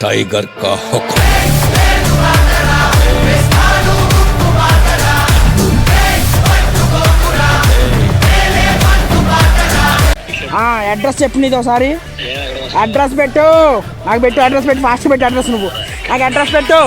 Tiger का हुक्म। Address చెప్పు నీది ఒకసారి. అడ్రస్ పెట్టు, నాకు పెట్టు అడ్రస్ పెట్టు, ఫాస్ట్ పెట్టు అడ్రస్, నువ్వు నాకు అడ్రస్ పెట్టు.